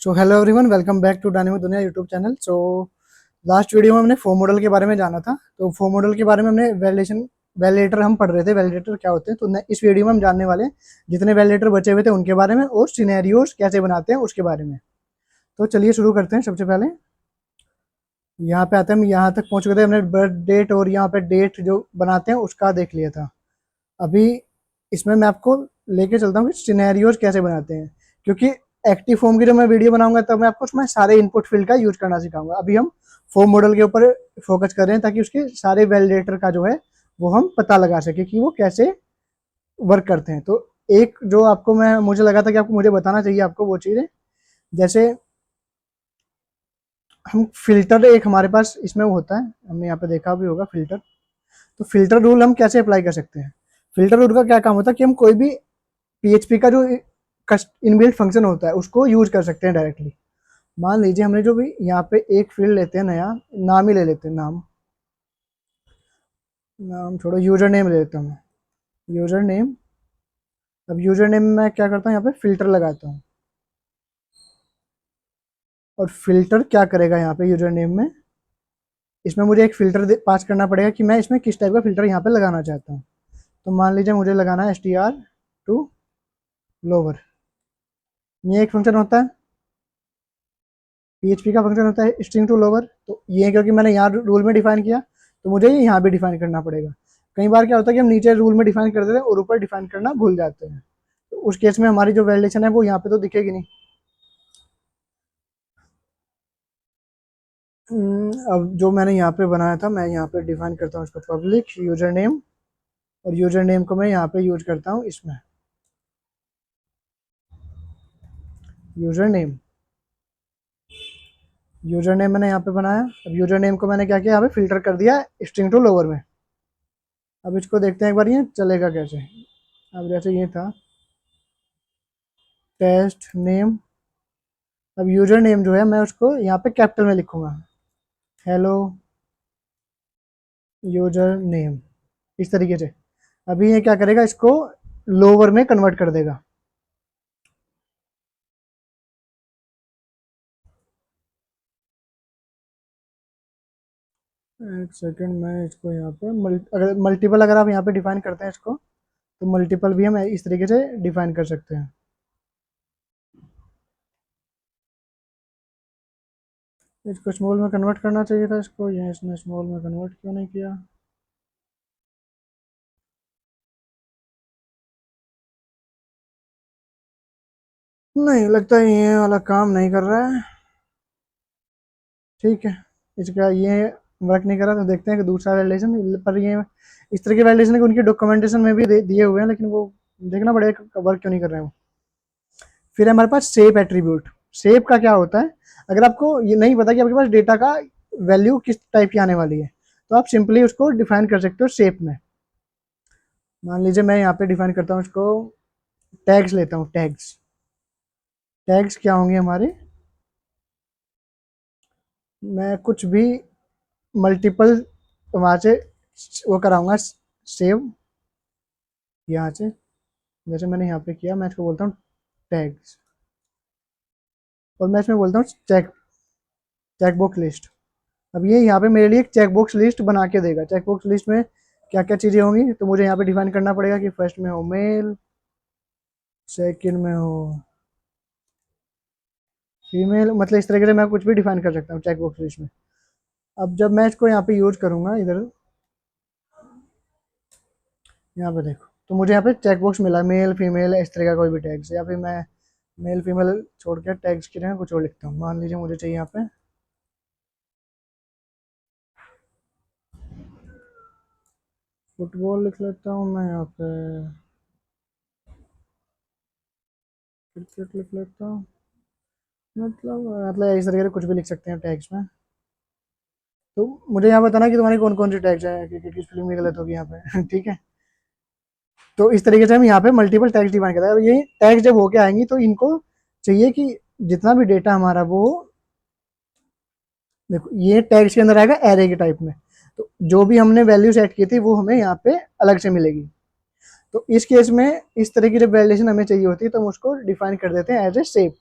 So hello everyone, welcome back to dynamic Duniya YouTube channel. Last video में हमने form model के बारे में जाना था। तो फॉर्म मॉडल के बारे में हमने वैलिडेटर हम पढ़ रहे थे, वैलिडेटर क्या होते हैं। तो इस वीडियो में हम जानने वाले हैं जितने वैलिडेटर बचे हुए थे उनके बारे में और सिनेरियोज कैसे बनाते हैं उसके बारे में। तो चलिए शुरू करते हैं। सबसे पहले यहाँ पे आते हैं, हम यहाँ तक पहुँच गए थे, हमने बर्थ डेट और यहाँ पे डेट जो बनाते हैं उसका देख लिया था। अभी इसमें मैं आपको लेके चलता हूँ कि सिनेरियोज कैसे बनाते हैं, क्योंकि एक्टिव फॉर्म की जब मैं वीडियो बनाऊंगा तब मैं आपको उसमें सारे इनपुट फील्ड का यूज करना सिखाऊंगा। अभी हम फॉर्म मॉडल के ऊपर फोकस कर रहे हैं ताकि उसके सारे वैलिडेटर का जो है वो हम पता लगा सके कि वो कैसे वर्क करते हैं। तो एक जो आपको मैं मुझे लगा था कि आपको मुझे बताना चाहिए आपको वो चीज़ है, जैसे हम फिल्टर एक हमारे पास इसमें वो होता है, हमने यहाँ पे देखा भी होगा फिल्टर। तो फिल्टर रूल हम कैसे अप्लाई कर सकते हैं। फिल्टर रूल का क्या काम होता है कि हम कोई भी पीएचपी का जो इनबिल्ट फंक्शन होता है उसको यूज कर सकते हैं डायरेक्टली। मान लीजिए हमने जो भी यहाँ पे एक फील्ड लेते हैं, नया नाम ही ले लेते हैं, नाम नाम छोड़ो, यूजर नेम ले लेता हूँ मैं, यूजर नेम। अब यूजर नेम में मैं क्या करता हूँ, यहाँ पे फिल्टर लगाता हूँ। और फिल्टर क्या करेगा यहाँ पे यूजर नेम में, इसमें मुझे एक फिल्टर पास करना पड़ेगा कि मैं इसमें किस टाइप का फिल्टर यहाँ पे लगाना चाहता हूँ। तो मान लीजिए मुझे लगाना है str टू लोअर। ये एक फंक्शन होता है, पीएचपी का फंक्शन होता है स्ट्रिंग टू लोअर। तो ये क्योंकि मैंने यहाँ रूल में डिफाइन किया तो मुझे ये यहाँ भी डिफाइन करना पड़ेगा। कई बार क्या होता है कि हम नीचे रूल में डिफाइन कर देते हैं और ऊपर डिफाइन करना भूल जाते हैं, तो उस केस में हमारी जो वैलिडेशन है वो यहाँ पे तो दिखेगी नहीं। अब जो मैंने यहाँ पे बनाया था, मैं यहाँ पे डिफाइन करता हूँ इसको पब्लिक यूजर नेम, और यूजर नेम को मैं यहाँ पे यूज करता हूँ इसमें यूजर नेम। यूजर नेम मैंने यहाँ पे बनाया। अब यूजर नेम को मैंने क्या किया, यहाँ पे फिल्टर कर दिया स्ट्रिंग टू लोअर में। अब इसको देखते हैं एक बार ये चलेगा कैसे। अब जैसे ये था टेस्ट नेम, अब यूजर नेम जो है मैं उसको यहाँ पे कैपिटल में लिखूंगा, हेलो यूजर नेम, इस तरीके से। अभी ये क्या करेगा, इसको लोअर में कन्वर्ट कर देगा। एक सेकंड, मैं इसको यहाँ पे अगर मल्टीपल अगर आप यहाँ पे डिफाइन करते हैं इसको, तो मल्टीपल भी हम इस तरीके से डिफाइन कर सकते हैं। इसको स्मॉल में कन्वर्ट करना चाहिए था इसको, ये इसने स्मॉल में कन्वर्ट क्यों नहीं किया। नहीं लगता है ये वाला काम नहीं कर रहा है। ठीक है, इसका ये वर्क नहीं कर रहा, तो देखते हैं कि दूसरा वैलिडेशन पर ये इस तरह के वैलिडेशन है कि उनकी डॉक्यूमेंटेशन में भी दिए हुए हैं, लेकिन वो देखना पड़ेगा वर्क क्यों नहीं कर रहे हैं वो। फिर हमारे पास शेप एट्रीब्यूट। शेप का क्या होता है, अगर आपको ये नहीं पता कि आपके पास डेटा का वैल्यू किस टाइप की आने वाली है, तो आप सिंपली उसको डिफाइन कर सकते हो शेप में। मान लीजिए मैं यहाँ पे डिफाइन करता हूँ इसको, टैग्स लेता हूँ, टैग्स। टैग्स क्या होंगे हमारे, मैं कुछ भी मल्टीपल वहाँ से वो कराऊंगा सेव, यहाँ से जैसे मैंने यहाँ पे किया, मैं इसको बोलता हूँ टैग्स, और मैं इसमें बोलता हूँ चेकबॉक्स लिस्ट। अब ये यहाँ पे मेरे लिए एक चेकबॉक्स लिस्ट बना के देगा। चेकबॉक्स लिस्ट में क्या क्या चीज़ें होंगी, तो मुझे यहाँ पे डिफाइन करना पड़ेगा कि फर्स्ट में हो मेल, सेकंड में हो फीमेल, मतलब इस तरीके से मैं कुछ भी डिफाइन कर सकता हूँ चेकबॉक्स लिस्ट में। अब जब मैं इसको यहाँ पे यूज करूँगा इधर, यहाँ पे देखो, तो मुझे यहाँ पे चेकबॉक्स मिला मेल फीमेल इस तरह का कोई भी टैग्स, या फिर मैं मेल फीमेल छोड़ के टैग्स की जगह कुछ और लिखता हूँ। मान लीजिए मुझे चाहिए यहाँ पे फुटबॉल लिख लेता हूँ मैं, यहाँ पे क्रिकेट लिख लेता हूँ। मतलब इस तरीके से कुछ भी लिख सकते हैं टैग्स में। तो मुझे यहाँ बताना कि तुम्हारी कौन कौन सी टैग्स है, कि किस फिल्म में गलत होगी यहाँ पे ठीक है। तो इस तरीके से हम यहाँ पे मल्टीपल टैग्स डिफाइन करते हैं। ये टैग्स जब होके आएंगी तो इनको चाहिए कि जितना भी डेटा हमारा वो, देखो ये टैग्स के अंदर आएगा एरे के टाइप में, तो जो भी हमने वैल्यू सेट की थी वो हमें यहाँ पे अलग से मिलेगी। तो इस केस में इस तरह की जब वैलिडेशन हमें चाहिए होती है तो हम उसको डिफाइन कर देते हैं एज ए शेप।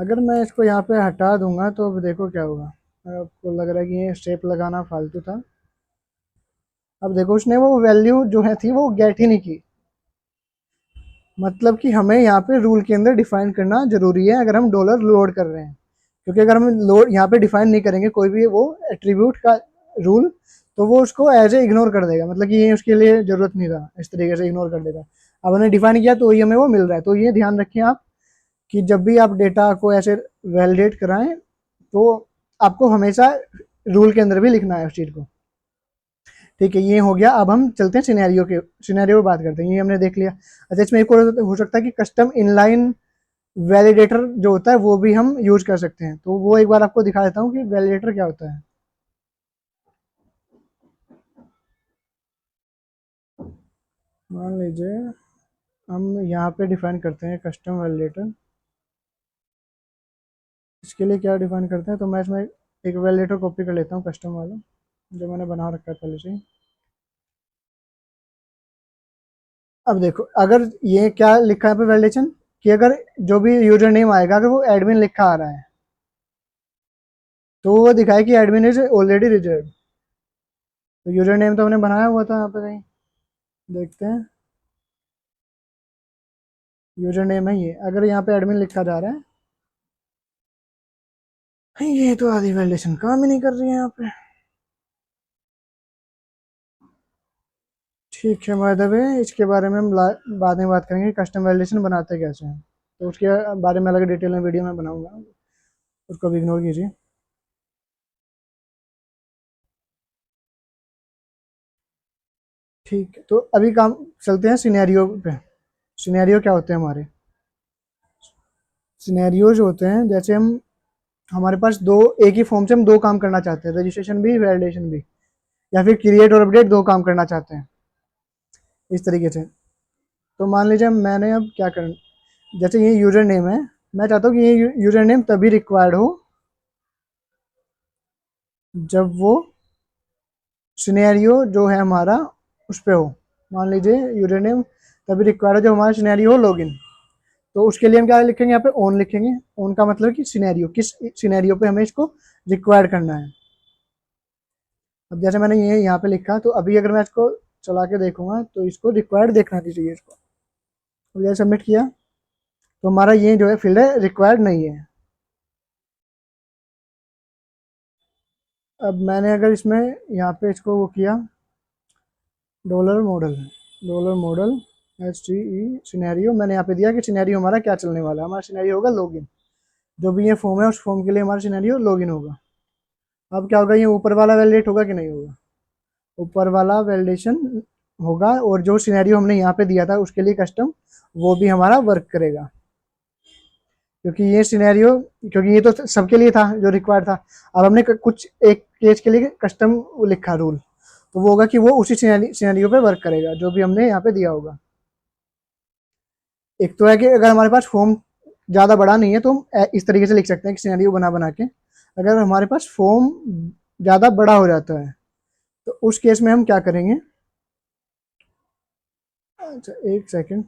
अगर मैं इसको यहाँ पे हटा दूंगा तो अब देखो क्या होगा। आपको लग रहा है कि ये स्टेप लगाना फालतू था। अब देखो उसने वो वैल्यू जो है थी वो गेट ही नहीं की। मतलब कि हमें यहाँ पे रूल के अंदर डिफाइन करना जरूरी है अगर हम डॉलर लोड कर रहे हैं, क्योंकि अगर हम लोड यहाँ पे डिफाइन नहीं करेंगे कोई भी वो एट्रीब्यूट का रूल, तो वो उसको एज ए इग्नोर कर देगा, मतलब कि ये उसके लिए जरूरत नहीं था, इस तरीके से इग्नोर कर देगा। अब हमने डिफाइन किया तो ये हमें वो मिल रहा है। तो ये ध्यान रखें आप कि जब भी आप डेटा को ऐसे वैलिडेट कराएं तो आपको हमेशा रूल के अंदर भी लिखना है उस चीज़ को। ठीक है, ये हो गया। अब हम चलते हैं सिनेरियो पे बात करते हैं। ये हमने देख लिया। अच्छा, इसमें एक और हो सकता है कि कस्टम इनलाइन वैलिडेटर जो होता है वो भी हम यूज कर सकते हैं। तो वो एक बार आपको दिखा देता हूँ कि वैलिडेटर क्या होता है। मान लीजिए हम यहाँ पे डिफाइन करते हैं कस्टम वैलिडेटर। इसके लिए क्या डिफाइन करते हैं, तो मैं इसमें एक वैलिडेटर कॉपी कर लेता हूँ कस्टम वाला जो मैंने बना रखा है पहले से ही। अब देखो अगर ये क्या लिखा है पे वैलिडेशन कि अगर जो भी यूजर नेम आएगा अगर वो एडमिन लिखा आ रहा है तो वो दिखाए कि एडमिन इज ऑलरेडी रिजर्व। तो यूजर नेम तो हमने बनाया हुआ था यहाँ पे कहीं, देखते हैं। यूजर नेम है ये, अगर यहाँ पे एडमिन लिखा जा रहा है, ये तो आधी वैलिडेशन काम ही नहीं कर रही है यहाँ पे। ठीक है, बाय द वे इसके बारे में हम बाद में बात करेंगे कस्टम वैलिडेशन बनाते कैसे हैं। तो उसके बारे में अलग डिटेल में वीडियो में बनाऊंगा, उसको भी इग्नोर कीजिए। ठीक है, तो अभी काम चलते हैं सिनेरियो पे। सिनेरियो क्या होते हैं हमारे? सिनेरियो जो होते हैं, जैसे हम हमारे पास दो एक ही फॉर्म से हम दो काम करना चाहते हैं, रजिस्ट्रेशन भी वैलिडेशन भी, या फिर क्रिएट और अपडेट दो काम करना चाहते हैं इस तरीके से। तो मान लीजिए मैंने अब क्या करना, जैसे ये यूजर नेम है, मैं चाहता हूँ कि ये यूजर नेम तभी रिक्वायर्ड हो जब वो सिनेरियो जो है हमारा उस पे हो। मान लीजिए यूजर नेम तभी रिक्वायर्ड है जब हमारा सिनेरियो हो लॉगिन। तो उसके लिए हम क्या लिखेंगे, यहाँ पे ऑन लिखेंगे। ऑन का मतलब कि सिनेरियो, किस सिनेरियो पे हमें इसको रिक्वायर्ड करना है। अब जैसे मैंने ये यहाँ पे लिखा, तो अभी अगर मैं इसको चला के देखूंगा तो इसको रिक्वायर्ड देखना चाहिए इसको। अब जैसे सबमिट किया तो हमारा ये जो है फील्ड है रिक्वायर्ड नहीं है। अब मैंने अगर इसमें यहाँ पे इसको वो किया डॉलर मॉडल सिनेरियो, मैंने यहाँ पे दिया कि सिनेरियो हमारा क्या चलने वाला है। हमारा सिनेरियो होगा लॉगिन। जो भी ये फॉर्म है उस फॉर्म के लिए हमारा सिनेरियो लॉगिन होगा। अब क्या होगा, ये ऊपर वाला वैलिडेट होगा कि नहीं होगा? ऊपर वाला वैलिडेशन होगा, और जो सिनेरियो हमने यहाँ पे दिया था उसके लिए कस्टम, वो भी हमारा वर्क करेगा। क्योंकि ये सिनेरियो, क्योंकि ये तो सबके लिए था जो रिक्वायर्ड था। अब हमने कुछ एक केस के लिए कस्टम लिखा रूल, तो वो होगा कि वो उसी सिनेरियो पे वर्क करेगा जो भी हमने यहाँ पे दिया होगा। एक तो है कि अगर हमारे पास फॉर्म ज़्यादा बड़ा नहीं है तो हम इस तरीके से लिख सकते हैं कि सिनेरियो बना बना के। अगर हमारे पास फॉर्म ज़्यादा बड़ा हो जाता है तो उस केस में हम क्या करेंगे। अच्छा एक सेकंड,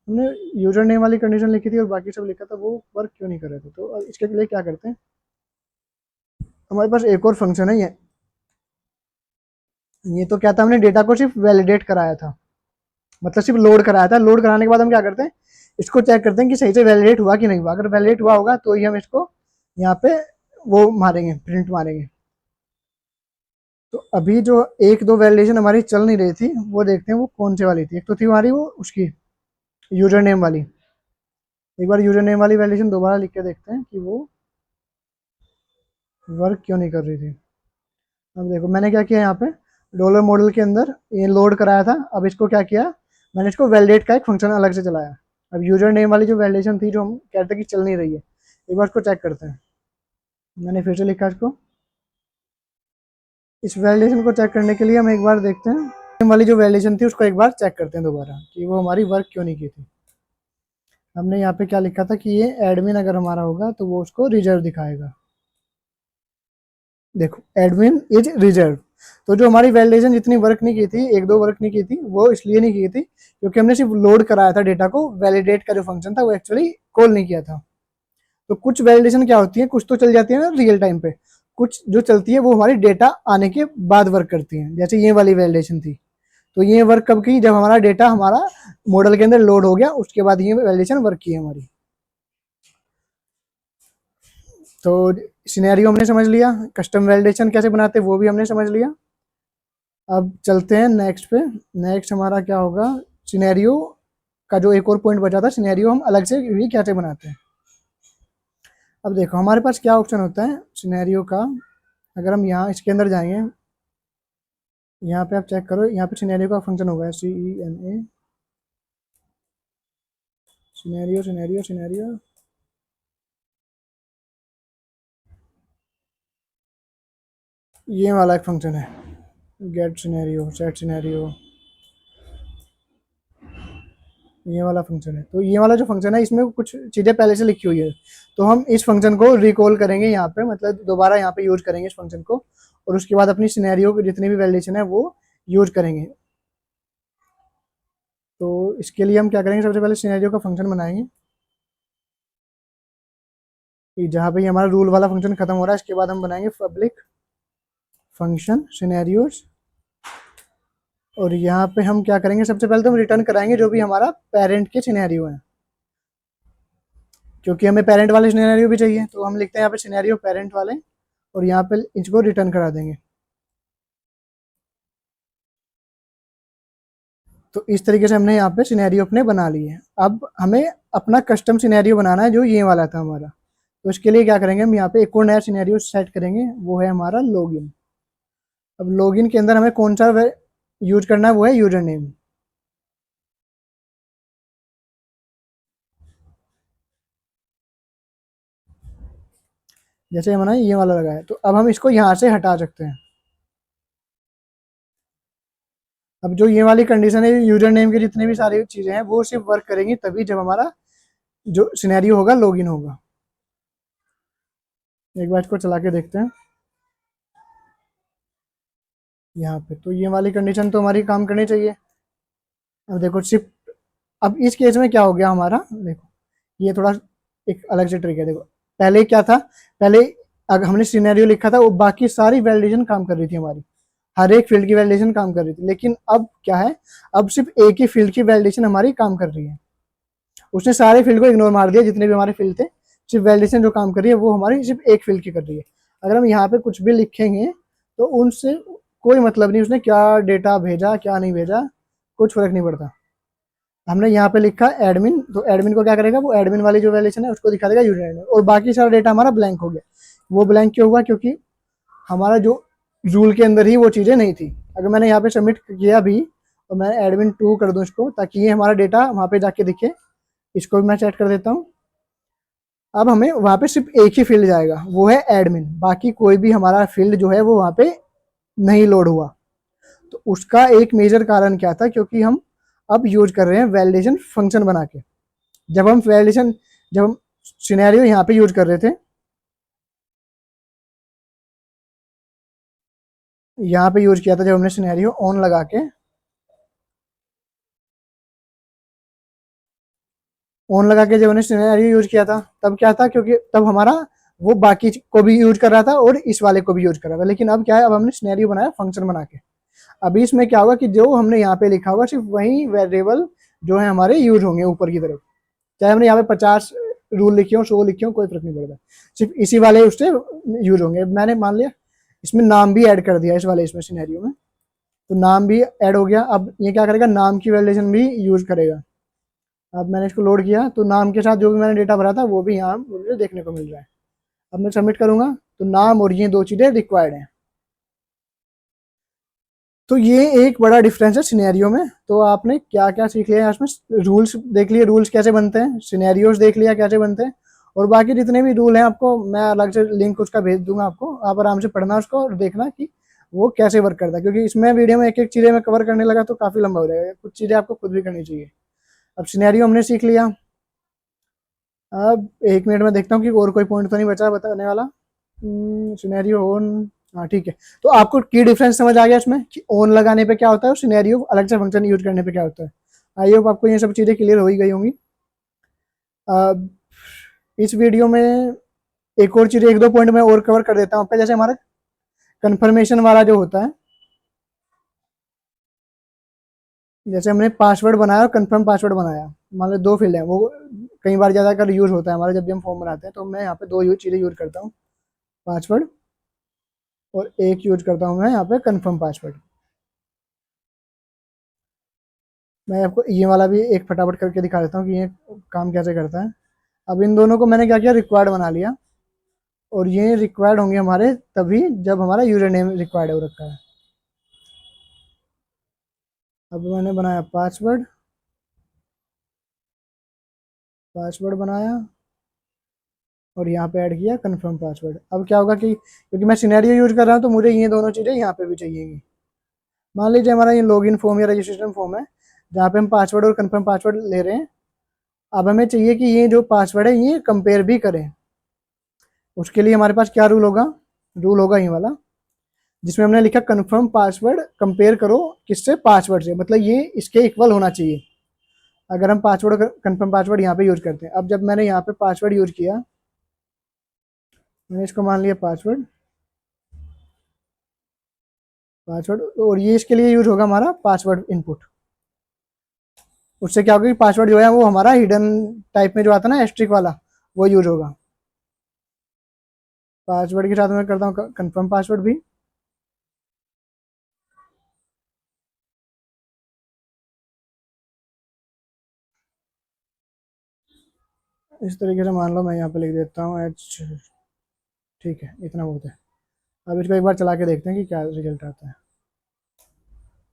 हमने यूजर नेम वाली कंडीशन लिखी थी और बाकी सब लिखा था, वो वर्क क्यों नहीं कर रहे थे? तो इसके लिए क्या करते हैं, हमारे पास एक और फंक्शन है ये तो क्या था, हमने डेटा को सिर्फ वैलिडेट कराया था, मतलब सिर्फ लोड कराया था। लोड कराने के बाद हम क्या करते हैं, इसको चेक करते हैं कि सही से वैलिडेट हुआ कि नहीं हुआ। अगर वैलिडेट हुआ होगा तो ही हम इसको यहाँ पे वो मारेंगे, प्रिंट मारेंगे। तो अभी जो एक दो वैलिडेशन हमारी चल नहीं रही थी वो देखते हैं वो कौन सी वाली थी। एक तो थी हमारी वो उसकी यूजर नेम वाली। एक बार यूजर नेम वाली वैलिडेशन दोबारा लिख के देखते हैं कि वो वर्क क्यों नहीं कर रही थी। अब देखो मैंने क्या किया, यहाँ पे डॉलर मॉडल के अंदर ये लोड कराया था। अब इसको क्या किया, मैंने इसको वैलिडेट का एक फंक्शन अलग से चलाया। अब यूजर नेम वाली जो वैलिडेशन थी जो हम कहते हैं कि चल नहीं रही है, एक बार इसको चेक करते हैं। मैंने फिर से लिखा इसको। इस वैलिडेशन को चेक करने के लिए हम एक बार देखते हैं नेम वाली जो वैलिडेशन थी उसको एक बार चेक करते हैं दोबारा कि वो हमारी वर्क क्यों नहीं की थी। हमने यहाँ पे क्या लिखा था कि ये एडमिन अगर हमारा होगा तो वो उसको रिजर्व दिखाएगा। देखो एडमिन इज रिजर्व। तो जो हमारी वैलिडेशन जितनी वर्क नहीं की थी, एक दो वर्क नहीं की थी, वो इसलिए नहीं की थी क्योंकि हमने सिर्फ लोड कराया था डेटा को, वैलिडेट का जो फंक्शन था वो एक्चुअली कॉल नहीं किया था। तो कुछ वैलिडेशन क्या होती है, कुछ तो चल जाती है ना रियल टाइम पे, कुछ जो चलती है वो हमारी डेटा आने के बाद वर्क करती है। जैसे ये वाली वैलिडेशन थी, तो ये वर्क कब की, जब हमारा डेटा हमारा मॉडल के अंदर लोड हो गया, उसके बाद ये वैलिडेशन वर्क की है हमारी। तो सिनेरियो हमने समझ लिया, कस्टम वैलिडेशन कैसे बनाते हैं वो भी हमने समझ लिया। अब चलते हैं नेक्स्ट पे। नेक्स्ट हमारा क्या होगा, सिनेरियो का जो एक और पॉइंट बचा था, सिनेरियो हम अलग से भी कैसे बनाते हैं। अब देखो हमारे पास क्या ऑप्शन होता है सिनेरियो का। अगर हम यहाँ इसके अंदर जाएंगे, यहाँ पे आप चेक करो, यहाँ पे सिनेरियो का फंक्शन होगा CENA, सिनेरियो सिनेरियो सिनेरियो, ये वाला एक फंक्शन है, गेट सिनेरियो, सेट सिनेरियो, ये वाला फंक्शन है। तो ये वाला जो फंक्शन है इसमें कुछ चीज़ें पहले से लिखी हुई है, तो हम इस फंक्शन को रिकॉल करेंगे यहाँ पे, मतलब दोबारा यहाँ पे यूज करेंगे इस फंक्शन को, और उसके बाद अपनी सिनेरियो की जितनी भी वैल्यूशन है वो यूज करेंगे। तो इसके लिए हम क्या करेंगे, सबसे पहले सिनेरियो का फंक्शन बनाएंगे, जहाँ पे हमारा रूल वाला फंक्शन खत्म हो रहा है, इसके बाद हम बनाएंगे पब्लिक फंक्शन सिनेरियोज। और यहाँ पे हम क्या करेंगे, सबसे पहले तो हम रिटर्न कराएंगे जो भी हमारा पेरेंट के सिनेरियो है, क्योंकि हमें पेरेंट वाले सिनेरियो भी चाहिए, तो हम लिखते हैं यहाँ पे सिनेरियो पेरेंट वाले, और यहाँ पे इसको रिटर्न करा देंगे। तो इस तरीके से हमने यहाँ पे सिनेरियो अपने बना लिए। अब हमें अपना कस्टम सिनेरियो बनाना है जो ये वाला था हमारा। तो इसके लिए क्या करेंगे, हम यहाँ पे एक और नया सिनेरियो सेट करेंगे, वो है हमारा लॉगिन। अब लॉगिन के अंदर हमें कौन सा यूज करना है, वो है यूजर नेम। जैसे हमने ये वाला लगाया, तो अब हम इसको यहाँ से हटा सकते हैं। अब जो ये वाली कंडीशन है, यूजर नेम की जितनी भी सारी चीजें हैं वो सिर्फ वर्क करेंगी तभी जब हमारा जो सिनेरियो होगा लॉगिन होगा। एक बार इसको चला के देखते हैं यहाँ पे, तो ये वाली कंडीशन तो हमारी काम करनी चाहिए। अब देखो सिर्फ, अब इस केस में क्या हो गया हमारा, देखो ये थोड़ा एक अलग से ट्रिक है। देखो पहले क्या था, पहले अगर हमने सिनेरियो लिखा था वो बाकी सारी वैलिडेशन काम कर रही थी हमारी, हर एक फील्ड की वैलिडेशन काम कर रही थी, लेकिन अब क्या है, अब सिर्फ एक ही फील्ड की वैलिडेशन हमारी काम कर रही है। उसने सारे फील्ड को इग्नोर मार दिया, जितने भी हमारे फील्ड थे, सिर्फ वैलिडेशन जो काम कर रही है वो हमारी सिर्फ एक फील्ड की कर रही है। अगर हम यहाँ पे कुछ भी लिखेंगे तो उनसे कोई मतलब नहीं, उसने क्या डेटा भेजा क्या नहीं भेजा, कुछ फर्क नहीं पड़ता। हमने यहाँ पे लिखा एडमिन, तो एडमिन को क्या करेगा, वो एडमिन वाली जो वैल्यूशन है उसको दिखा देगा यूजर नेम, और बाकी सारा डेटा हमारा ब्लैंक हो गया। वो ब्लैंक क्यों हुआ, क्योंकि हमारा जो रूल के अंदर ही वो चीज़ें नहीं थी। अगर मैंने यहाँ पे सबमिट किया भी और मैं एडमिन 2 कर दूँ इसको, ताकि ये हमारा डेटा वहाँ पे जाके दिखे, इसको भी मैं सेट कर देता हूँ। अब हमें वहाँ पे सिर्फ एक ही फील्ड जाएगा, वो है एडमिन, बाकी कोई भी हमारा फील्ड जो है वो वहाँ पे नहीं लोड हुआ। तो उसका एक मेजर कारण क्या था, क्योंकि हम अब यूज कर रहे हैं वैलिडेशन फंक्शन बना के। जब हम वैलिडेशन, जब हम सिनेरियो यहाँ पे यूज कर रहे थे, यहाँ पे यूज किया था जब हमने सिनेरियो ऑन लगा के, ऑन लगा के जब हमने सिनेरियो यूज किया था तब क्या था, क्योंकि तब हमारा वो बाकी को भी यूज कर रहा था और इस वाले को भी यूज कर रहा था। लेकिन अब क्या है, अब हमने सिनेरियो बनाया फंक्शन बना के। अभी इसमें क्या होगा कि जो हमने यहाँ पे लिखा होगा सिर्फ वही वेरिएबल जो है हमारे यूज होंगे ऊपर की तरफ, चाहे हमने यहाँ पे 50 रूल लिखे हो 100 लिखे हो, कोई फर्क नहीं पड़ता, सिर्फ इसी वाले उससे यूज होंगे। मैंने मान लिया इसमें नाम भी ऐड कर दिया इस वाले इसमें सिनेरियो में, तो नाम भी ऐड हो गया। अब ये क्या करेगा, नाम की वैल्यूशन भी यूज करेगा। अब मैंने इसको लोड किया तो नाम के साथ जो भी मैंने डेटा भरा था वो भी यहाँ मुझे देखने को मिल रहा है। अब मैं सबमिट करूंगा तो नाम और ये 2 चीज़ें रिक्वायर्ड हैं। तो ये एक बड़ा डिफरेंस है सिनेरियो में। तो आपने क्या क्या सीख लिया इसमें, रूल्स देख लिए, रूल्स कैसे बनते हैं, सिनेरियोज देख लिया कैसे बनते हैं, और बाकी जितने भी रूल हैं आपको मैं अलग से लिंक उसका भेज दूंगा आपको, आप आराम से पढ़ना उसको और देखना कि वो कैसे वर्क करता है, क्योंकि इसमें वीडियो में एक एक चीज़ें मैं कवर करने लगा तो काफ़ी लंबा हो जाएगा, कुछ चीज़ें आपको खुद भी करनी चाहिए। अब सिनेरियो हमने सीख लिया। अब 1 मिनट में देखता हूँ कि और कोई पॉइंट तो नहीं बचा बताने वाला। सिनेरियो ऑन, हाँ ठीक है। तो आपको की डिफरेंस समझ आ गया इसमें कि ऑन लगाने पे क्या होता है और सिनेरियो अलग से फंक्शन यूज करने पे क्या होता है। आई होप आपको ये सब चीज़ें क्लियर हो ही गई होंगी। अब इस वीडियो में एक और चीज़, एक दो पॉइंट मैं और कवर कर देता हूँ आपका। जैसे हमारा कन्फर्मेशन वाला जो होता है, जैसे हमने पासवर्ड बनाया और कंफर्म पासवर्ड बनाया, मान लो दो फील्ड है, वो कई बार ज़्यादा कर यूज़ होता है हमारा जब भी हम फॉर्म बनाते हैं, तो मैं यहाँ पे दो चीज़ें यूज़ करता हूँ, पासवर्ड और एक यूज करता हूँ मैं यहाँ पे कंफर्म पासवर्ड। मैं आपको ये वाला भी एक फटाफट करके दिखा देता हूँ कि ये काम कैसे करता है। अब इन दोनों को मैंने क्या किया, रिक्वायर्ड बना लिया, और ये रिक्वायर्ड होंगे हमारे तभी जब हमारा यूजर नेम रिक्वायर्ड हो रखा है। अब मैंने बनाया पासवर्ड, पासवर्ड बनाया और यहाँ पे ऐड किया कंफर्म पासवर्ड। अब क्या होगा कि क्योंकि मैं सिनेरियो यूज कर रहा हूँ तो मुझे ये दोनों चीज़ें यहाँ पे भी चाहिएगी। मान लीजिए हमारा ये लॉगिन फॉर्म या रजिस्ट्रेशन फॉर्म है जहाँ पे हम पासवर्ड और कंफर्म पासवर्ड ले रहे हैं। अब हमें चाहिए कि ये जो पासवर्ड है ये कंपेयर भी करें। उसके लिए हमारे पास क्या रूल होगा ये वाला, जिसमें हमने लिखा कंफर्म पासवर्ड कंपेयर करो किससे, पासवर्ड से, मतलब ये इसके इक्वल होना चाहिए अगर हम पासवर्ड कंफर्म पासवर्ड यहाँ पे यूज करते हैं। अब जब मैंने यहाँ पे पासवर्ड यूज किया, मैंने इसको मान लिया पासवर्ड, पासवर्ड, और ये इसके लिए यूज होगा हमारा पासवर्ड इनपुट। उससे क्या होगा कि पासवर्ड जो है वो हमारा हिडन टाइप में जो आता है ना एस्ट्रिक वाला, वो यूज होगा। पासवर्ड के साथ मैं करता हूँ कंफर्म पासवर्ड भी। इस तरीके से मान लो मैं यहाँ पे लिख देता हूँ एच, ठीक है, इतना बहुत है। अब इसको एक बार चला के देखते हैं कि क्या रिजल्ट आता है।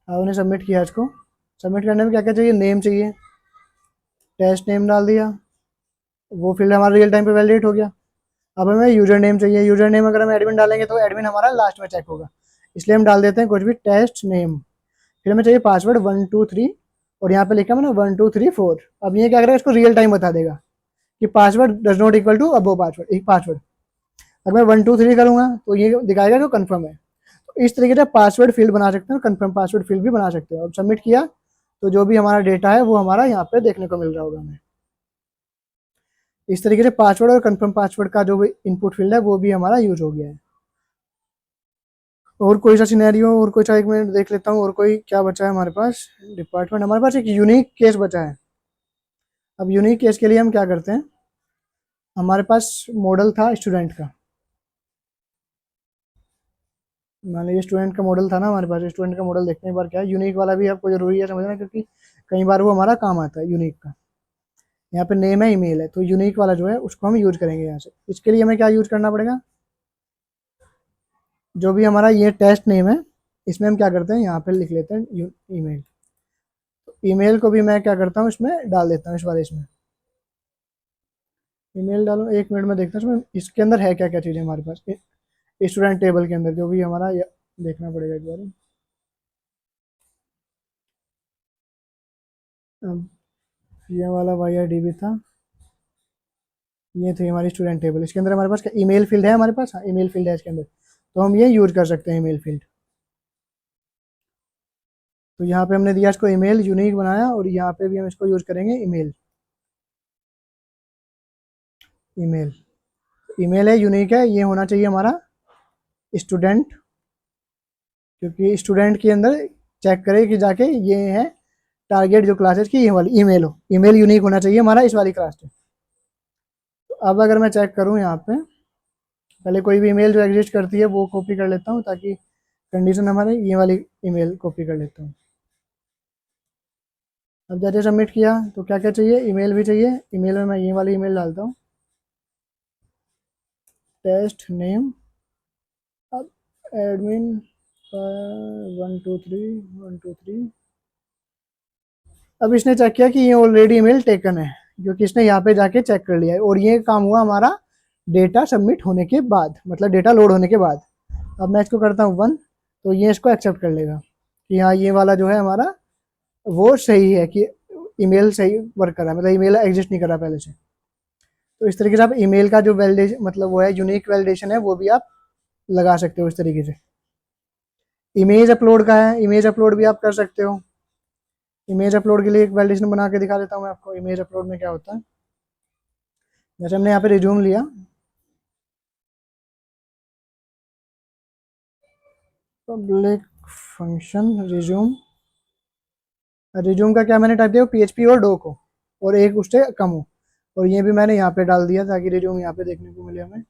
अब उन्हें सबमिट किया, इसको सबमिट करने में क्या क्या चाहिए, नेम चाहिए, टेस्ट नेम डाल दिया, वो फील्ड हमारा रियल टाइम पे वैलिडेट हो गया। अब हमें यूजर नेम चाहिए, यूजर नेम अगर हम एडमिन डालेंगे तो एडमिन हमारा लास्ट में चेक होगा, इसलिए हम डाल देते हैं कुछ भी टेस्ट नेम। फिर हमें चाहिए पासवर्ड 123, और यहाँ पे लिखा मैंने 1234। अब ये क्या करेगा, इसको रियल टाइम बता देगा कि password does not equal to above password, एक पासवर्ड। अगर मैं 123 करूँगा तो ये दिखाएगा जो कन्फर्म है। तो इस तरीके से पासवर्ड फील्ड बना सकते हैं और कन्फर्म पासवर्ड फील्ड भी बना सकते हैं। और सबमिट किया तो जो भी हमारा डेटा है वो हमारा यहाँ पे देखने को मिल रहा होगा हमें। इस तरीके से पासवर्ड और कंफर्म पासवर्ड का जो भी इनपुट फील्ड है वो भी हमारा यूज हो गया है। और कोई सा सिनेरियो, और कोई सा एक मिनट देख लेता हूँ, और कोई क्या बचा है हमारे पास डिपार्टमेंट। हमारे पास एक यूनिक केस बचा है। अब यूनिक केस के लिए हम क्या करते हैं, हमारे पास मॉडल था स्टूडेंट का, मान लीजिए स्टूडेंट का मॉडल था ना हमारे पास। स्टूडेंट का मॉडल देखने एक बार क्या है, यूनिक वाला भी आपको जरूरी है समझना, क्योंकि कई बार वो हमारा काम आता है यूनिक का। यहाँ पे नेम है, ईमेल है, तो यूनिक वाला जो है उसको हम यूज करेंगे यहाँ से। इसके लिए हमें क्या यूज करना पड़ेगा, जो भी हमारा ये टेस्ट नेम है इसमें हम क्या करते हैं, यहाँ पे लिख लेते हैं ईमेल। तो ईमेल को भी मैं क्या करता हूँ इसमें डाल देता हूँ, इस वाले इसमें ईमेल डालूँ। एक मिनट में देखता हूँ इसमें इसके अंदर है क्या क्या चीज़ें हमारे पास स्टूडेंट टेबल के अंदर, जो भी हमारा देखना पड़ेगा एक बार। अब ये वाला वाई आर डी भी था, ये थी हमारी स्टूडेंट टेबल। इसके अंदर हमारे पास क्या ईमेल फील्ड है, हमारे पास हाँ ईमेल फील्ड है इसके अंदर, तो हम ये यूज कर सकते हैं ईमेल फील्ड। तो यहाँ पे हमने दिया इसको ईमेल, यूनिक बनाया, और यहाँ पे भी हम इसको यूज करेंगे ईमेल। ईमेल, ईमेल है, यूनिक है, ये होना चाहिए हमारा स्टूडेंट, क्योंकि स्टूडेंट के अंदर चेक करे कि जाके ये है टारगेट जो क्लासेस की, ये वाली ईमेल हो, ईमेल यूनिक होना चाहिए हमारा इस वाली क्लास में। तो अब अगर मैं चेक करूँ यहाँ पे, पहले कोई भी ईमेल जो एग्जिस्ट करती है वो कॉपी कर लेता हूँ, ताकि कंडीशन हमारे ये वाली ईमेल कॉपी कर लेता हूँ। अब जैसे सबमिट किया तो क्या क्या चाहिए, ईमेल भी चाहिए। ईमेल में मैं ये वाली ईमेल डालता हूँ, टेस्ट नेम, अब एडमिन 123 अब इसने चेक किया कि ये ऑलरेडी ईमेल टेकन है, क्योंकि इसने यहाँ पे जाके चेक कर लिया है, और ये काम हुआ हमारा डेटा सबमिट होने के बाद, मतलब डेटा लोड होने के बाद। अब मैं इसको करता हूँ 1, तो ये इसको एक्सेप्ट कर लेगा कि हाँ ये वाला जो है हमारा वो सही है, कि ईमेल सही वर्क कर रहा है, मतलब ईमेल एग्जिस्ट नहीं कर रहा पहले से। तो इस तरीके से आप ईमेल का जो वैलिडेशन, मतलब वो है यूनिक वैलिडेशन है, वो भी आप लगा सकते हो इस तरीके से। इमेज अपलोड का है, इमेज अपलोड भी आप कर सकते हो। इमेज अपलोड के लिए एक वैलिडेशन बना के दिखा देता हूँ मैं आपको। इमेज अपलोड में क्या होता है, जैसे हमने यहाँ पे रिज्यूम लिया, पब्लिक फंक्शन रिज्यूम, रिज्यूम का क्या मैंने टाइप दिया, PHP और डो को, और एक उससे कम हो, और ये भी मैंने यहाँ पे डाल दिया ताकि रिज्यूम यहाँ पे देखने को मिले हमें।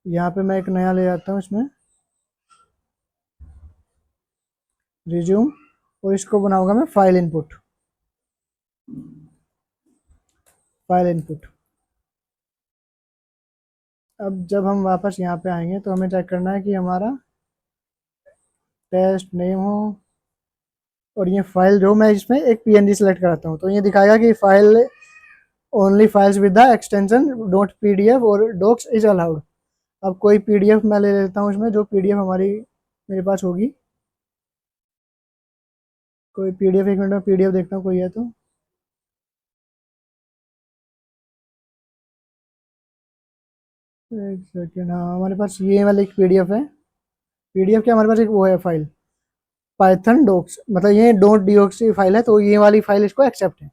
यहाँ पे मैं एक नया ले आता हूँ इसमें रिज्यूम, और इसको बनाऊंगा मैं फाइल इनपुट, फाइल इनपुट। अब जब हम वापस यहाँ पे आएंगे तो हमें चेक करना है कि हमारा टेस्ट नेम हो, और ये फाइल जो मैं इसमें एक PNG सेलेक्ट कराता हूँ तो ये दिखाएगा कि file only files with the extension dot PDF और डॉक्स इज अलाउड। अब कोई PDF मैं ले लेता हूँ इसमें, जो PDF हमारी मेरे पास होगी, कोई PDF, 1 मिनट में PDF देखता हूँ कोई है तो। एक सेकेंड, हाँ हमारे पास ये वाली एक PDF है, PDF क्या हमारे पास एक वो है फाइल, पाइथन डॉक्स, मतलब ये डॉट डॉक्स फाइल है, तो ये वाली फाइल इसको एक्सेप्ट है।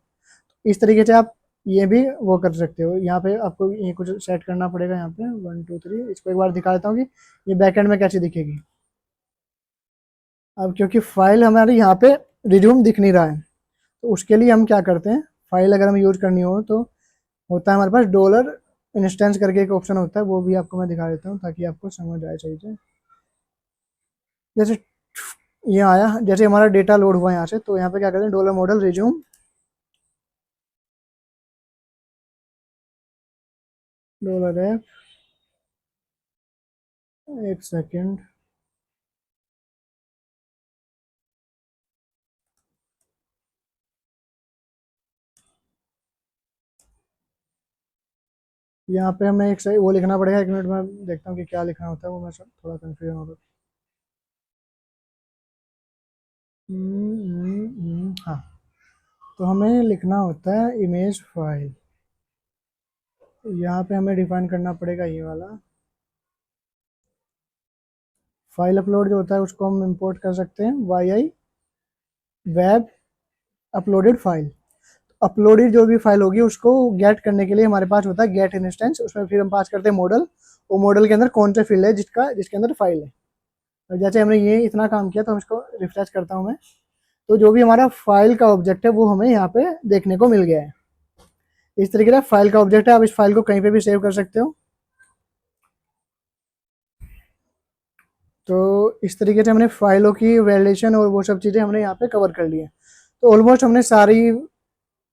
इस तरीके से आप ये भी वो कर सकते हो। यहाँ पे आपको ये कुछ सेट करना पड़ेगा, यहाँ पे 1 2 3, इसको एक बार दिखा देता हूँ कि ये बैकएंड में कैसे दिखेगी। अब क्योंकि फाइल हमारी यहाँ पे रिज्यूम दिख नहीं रहा है, तो उसके लिए हम क्या करते हैं, फाइल अगर हमें यूज करनी हो तो होता है हमारे पास डॉलर इंस्टेंस करके एक ऑप्शन होता है, वो भी आपको मैं दिखा देता हूँ ताकि आपको समझ आए सही से। जैसे ये आया, जैसे हमारा डेटा लोड हुआ यहाँ से, तो यहाँ पे क्या करते हैं, dollar model resume, dollar F, एक सेकेंड, यहाँ पे हमें एक सही वो लिखना पड़ेगा, 1 मिनट में देखता हूँ कि क्या लिखना होता है, वो मैं थोड़ा कंफ्यूजन हो रहा हाँ, तो हमें लिखना होता है इमेज फाइल, यहाँ पे हमें डिफाइन करना पड़ेगा ये वाला फाइल अपलोड जो होता है उसको हम इंपोर्ट कर सकते हैं, YI web uploaded file. Uploaded जो भी फाइल होगी उसको गेट करने के लिए हमारे पास होता है गेट इंस्टेंस, उसमें फिर हम पास करते हैं मॉडल, वो मॉडल के अंदर कौन सा फील्ड है जिसके अंदर फाइल है। और जैसे हमने ये इतना काम किया तो हम इसको रिफ्रेश करता हूँ मैं, तो जो भी हमारा फाइल का ऑब्जेक्ट है वो हमें यहाँ पे देखने को मिल गया है। इस तरीके से फाइल का ऑब्जेक्ट है, आप इस फाइल को कहीं पे भी सेव कर सकते हो। तो इस तरीके से हमने फाइलों की वैलिडेशन और वो सब चीज़ें हमने यहाँ पे कवर कर ली है। तो ऑलमोस्ट हमने सारी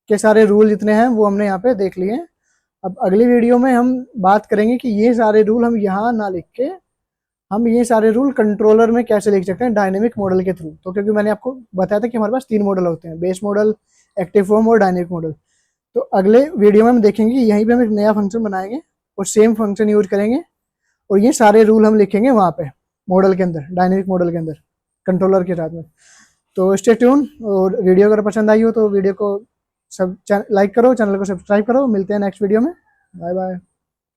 के सारे रूल जितने हैं वो हमने यहाँ पे देख लिए हैं। अब अगली वीडियो में हम बात करेंगे कि ये सारे रूल हम यहाँ ना लिख के हम ये सारे रूल कंट्रोलर में कैसे लिख सकते हैं डायनेमिक मॉडल के थ्रू। तो क्योंकि मैंने आपको बताया था कि हमारे पास 3 मॉडल होते हैं, बेस मॉडल, एक्टिव फॉर्म और डायनेमिक मॉडल। तो अगले वीडियो में हम देखेंगे कि यहीं पे हम एक नया फंक्शन बनाएंगे और सेम फंक्शन यूज करेंगे, और ये सारे रूल हम लिखेंगे वहाँ पे मॉडल के अंदर, डायनेमिक मॉडल के अंदर, कंट्रोलर के साथ में। तो स्टे ट्यून, और वीडियो अगर पसंद आई हो तो वीडियो को सब लाइक करो, चैनल को सब्सक्राइब करो। मिलते हैं नेक्स्ट वीडियो में, बाय बाय।